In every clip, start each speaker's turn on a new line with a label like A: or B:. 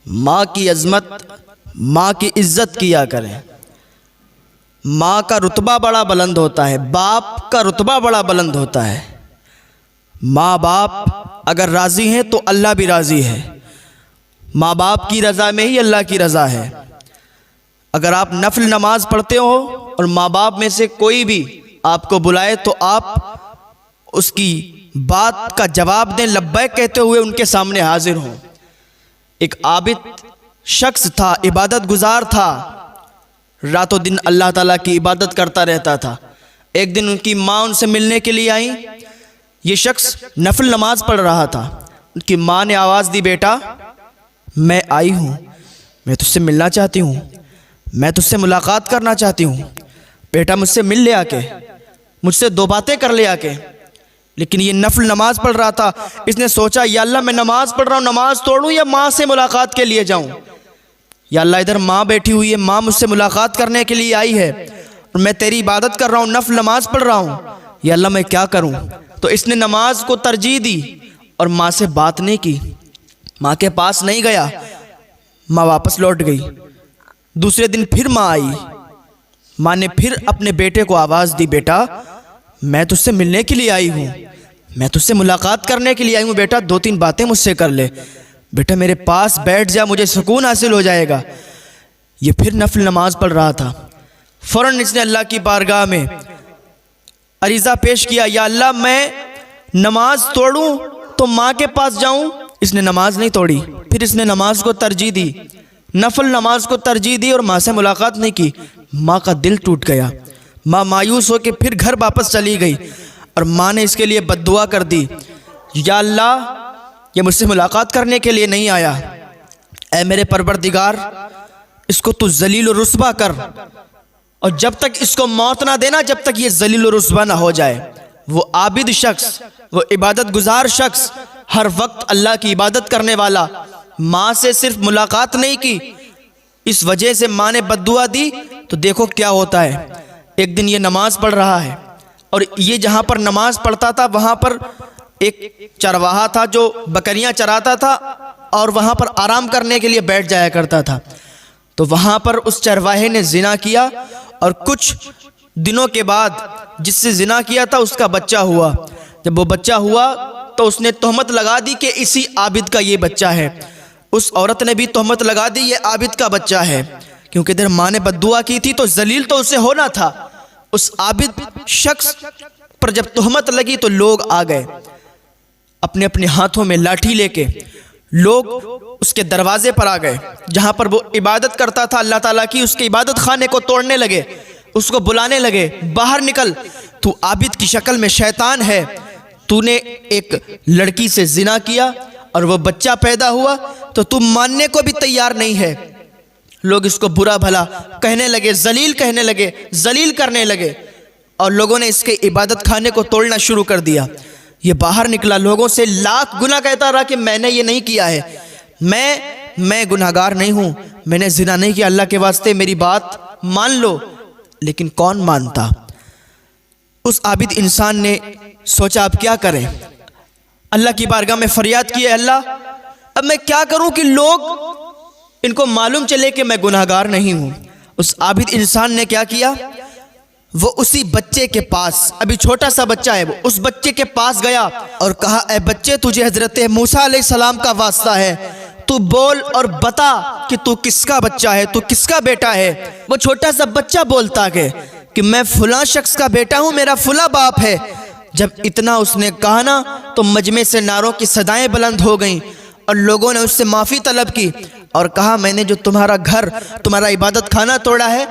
A: माँ की अज़मत, माँ की इज़्ज़त किया करें। माँ का रुतबा बड़ा बुलंद होता है, बाप का रुतबा बड़ा बुलंद होता है। माँ बाप अगर राज़ी हैं तो अल्लाह भी राज़ी है। माँ बाप की रज़ा में ही अल्लाह की रज़ा है। अगर आप नफल नमाज पढ़ते हो और माँ बाप में से कोई भी आपको बुलाए तो आप उसकी बात का जवाब दें, लब्बैक कहते हुए उनके सामने हाजिर हों। एक आबिद शख्स था, इबादत गुजार था, रातों दिन अल्लाह ताला की इबादत करता रहता था। एक दिन उनकी माँ उनसे मिलने के लिए आई। ये शख्स नफल नमाज पढ़ रहा था। उनकी माँ ने आवाज़ दी, बेटा मैं आई हूँ, मैं तुझसे मिलना चाहती हूँ, मैं तुझसे मुलाकात करना चाहती हूँ, बेटा मुझसे मिल ले आके, मुझसे दो बातें कर ले आके। लेकिन ये नफल नमाज पढ़ रहा था। इसने सोचा, या अल्लाह मैं नमाज पढ़ रहा हूँ, नमाज तोड़ूँ या माँ से मुलाकात के लिए जाऊँ। या अल्लाह इधर माँ बैठी हुई है, माँ मुझसे मुलाकात करने के लिए आई है और मैं तेरी इबादत कर रहा हूँ, नफल नमाज पढ़ रहा हूँ, या अल्लाह मैं क्या करूँ। तो इसने नमाज को तरजीह दी और माँ से बात नहीं की, माँ के पास नहीं गया। माँ वापस लौट गई। दूसरे दिन फिर माँ आई। माँ ने फिर अपने बेटे को आवाज़ दी, बेटा मैं तुझसे मिलने के लिए आई हूँ, मैं तुझसे मुलाकात करने के लिए आई हूँ, बेटा दो तीन बातें मुझसे कर ले, बेटा मेरे पास बैठ जा, मुझे सुकून हासिल हो जाएगा। ये फिर नफल नमाज पढ़ रहा था। फ़ौरन इसने अल्लाह की बारगाह में अरीज़ा पेश किया, या अल्लाह मैं नमाज तोड़ूँ तो माँ के पास जाऊँ। इसने नमाज नहीं तोड़ी। फिर इसने नमाज को तरजीह दी, नफल नमाज को तरजीह दी और माँ से मुलाकात नहीं की। माँ का दिल टूट गया। माँ मायूस होकर फिर घर वापस चली गई और माँ ने इसके लिए बद्दुआ कर दी, या अल्लाह ये मुझसे मुलाकात करने के लिए नहीं आया, ऐ मेरे परवरदिगार इसको तू जलील और रुस्वा कर, और जब तक इसको मौत ना देना, जब तक ये जलील और रुस्वा ना हो जाए। वो आबिद शख्स, वो इबादत गुजार शख्स, हर वक्त अल्लाह की इबादत करने वाला, माँ से सिर्फ मुलाकात नहीं की, इस वजह से माँ ने बद्दुआ दी। तो देखो क्या होता है। एक दिन ये नमाज पढ़ रहा है और ये जहाँ पर नमाज पढ़ता था वहाँ पर एक चरवाहा था जो बकरियाँ चराता था और वहाँ पर आराम करने के लिए बैठ जाया करता था। तो वहाँ पर उस चरवाहे ने जिना किया और कुछ दिनों के बाद जिससे जिना किया था उसका बच्चा हुआ। जब वो बच्चा हुआ तो उसने तोहमत लगा दी कि इसी आबिद का ये बच्चा है। उस औरत ने भी तोहमत लगा दी ये आबिद का बच्चा है, क्योंकि इधर माँ ने बद्दुआ की थी तो जलील तो उसे होना था। उस आबिद शख्स पर जब तोहमत लगी तो लोग आ गए अपने अपने हाथों में लाठी लेके। लोग उसके दरवाजे पर आ गए जहाँ पर वो इबादत करता था अल्लाह ताला की। उसके इबादत खाने को तोड़ने लगे, उसको बुलाने लगे, बाहर निकल, तू आबिद की शक्ल में शैतान है, तूने एक लड़की से जिना किया और वो बच्चा पैदा हुआ तो तू मानने को भी तैयार नहीं है। लोग इसको बुरा भला कहने लगे, जलील कहने लगे, जलील करने लगे और लोगों ने इसके इबादत खाने को तोड़ना शुरू कर दिया। ये बाहर निकला, लोगों से लाख गुना कहता रहा कि मैंने ये नहीं किया है, मैं गुनाहगार नहीं हूँ, मैंने जिना नहीं किया, अल्लाह के वास्ते मेरी बात मान लो। लेकिन कौन मानता। उस आबिद इंसान ने सोचा अब क्या करें। अल्लाह की बारगाह में फरियाद की, अल्लाह अब मैं क्या करूं कि लोग इनको मालूम चले कि मैं गुनाहगार नहीं हूं। उस आबिद इंसान ने क्या किया, वो उसी बच्चे के पास, अभी छोटा सा बच्चा है, वो उस बच्चे के पास गया और कहा, ए बच्चे तुझे हजरत मूसा अलैहिस्सलाम का वास्ता है, तू बोल और बता कि तू किसका बच्चा है, तू किसका बेटा है। वो छोटा सा बच्चा बोलता है कि मैं फुला शख्स का बेटा हूं, मेरा फुला बाप है। जब इतना उसने कहा ना तो मजमे से नारों की सदाएं बुलंद हो गईं और लोगों ने उससे माफ़ी तलब की और कहा, मैंने जो तुम्हारा घर, तुम्हारा इबादत खाना तोड़ा है,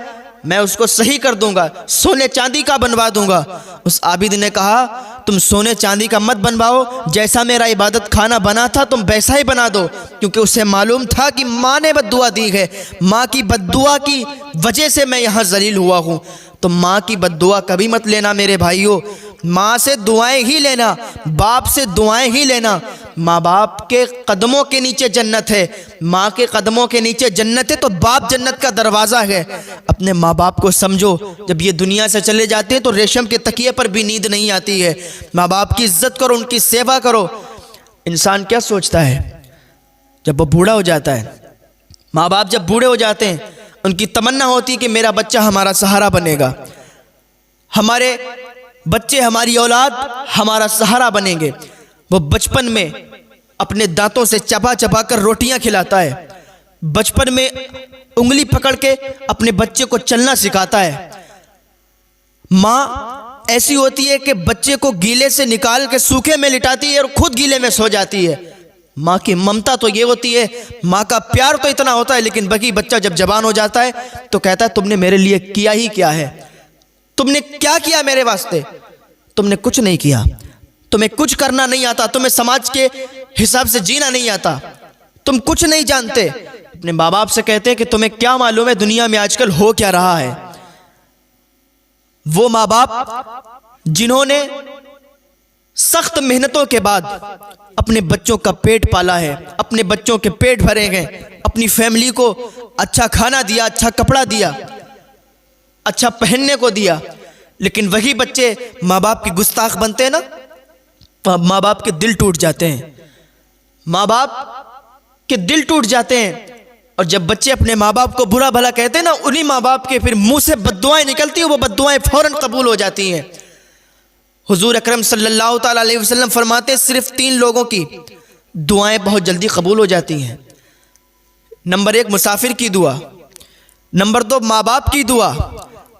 A: मैं उसको सही कर दूंगा, सोने चांदी का बनवा दूंगा। उस आबिद ने कहा, तुम सोने चांदी का मत बनवाओ, जैसा मेरा इबादत खाना बना था तुम वैसा ही बना दो, क्योंकि उसे मालूम था कि माँ ने बद्दुआ दी है, माँ की बद्दुआ की वजह से मैं यहाँ जलील हुआ हूँ। तो माँ की बद्दुआ कभी मत लेना मेरे भाइयों, माँ से दुआएं ही लेना, बाप से दुआएं ही लेना। माँ बाप के कदमों के नीचे जन्नत है, माँ के कदमों के नीचे जन्नत है, तो बाप जन्नत का दरवाज़ा है। अपने माँ बाप को समझो, जब ये दुनिया से चले जाते हैं तो रेशम के तकिए पर भी नींद नहीं आती है। माँ बाप की इज्जत करो, उनकी सेवा करो। इंसान क्या सोचता है जब वो बूढ़ा हो जाता है, माँ बाप जब बूढ़े हो जाते हैं उनकी तमन्ना होती है कि मेरा बच्चा हमारा सहारा बनेगा, हमारे बच्चे, हमारी औलाद हमारा सहारा बनेंगे। वो बचपन में अपने दांतों से चबा चबा कर रोटियां खिलाता है, बचपन में उंगली पकड़ के अपने बच्चे को चलना सिखाता है। माँ ऐसी होती है कि बच्चे को गीले से निकाल के सूखे में लिटाती है और खुद गीले में सो जाती है। माँ की ममता तो ये होती है, माँ का प्यार तो इतना होता है, लेकिन बाकी बच्चा जब जवान हो जाता है तो कहता है तुमने मेरे लिए किया ही क्या है, तुमने क्या किया मेरे वास्ते, तुमने कुछ नहीं किया, तुम्हें कुछ करना नहीं आता, तुम्हें समाज के हिसाब से जीना नहीं आता, तुम कुछ नहीं जानते। अपने माँ बाप से कहते हैं कि तुम्हें क्या मालूम है दुनिया में आजकल हो क्या रहा है। वो माँ बाप जिन्होंने सख्त मेहनतों के बाद अपने बच्चों का पेट पाला है, अपने बच्चों के पेट भरे गए, अपनी फैमिली को अच्छा खाना दिया, अच्छा कपड़ा दिया, अच्छा पहनने को दिया, लेकिन वही बच्चे माँ बाप की गुस्ताख बनते हैं ना, तो माँ बाप के दिल टूट जाते हैं, माँ बाप के दिल टूट जाते हैं। और जब बच्चे अपने माँ बाप को बुरा भला कहते हैं ना, उन्हीं माँ बाप के फिर मुंह से बद्दुआएं निकलती हैं, वो बद्दुआएं फौरन कबूल हो जाती हैं। हुजूर अकरम सल्लल्लाहु ताला अलैहि वसल्लम फरमाते सिर्फ 3 लोगों की दुआएं बहुत जल्दी कबूल हो जाती हैं। नंबर 1 मुसाफिर की दुआ, नंबर 2 माँ बाप की दुआ,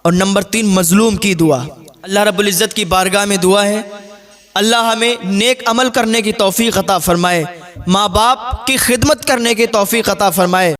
A: और नंबर 3 मजलूम की दुआ। अल्लाह रब्बुल इज़्ज़त की बारगाह में दुआ है, अल्लाह हमें नेक अमल करने की तौफीक अता फरमाए, माँ बाप की खिदमत करने की तौफीक अता फरमाए।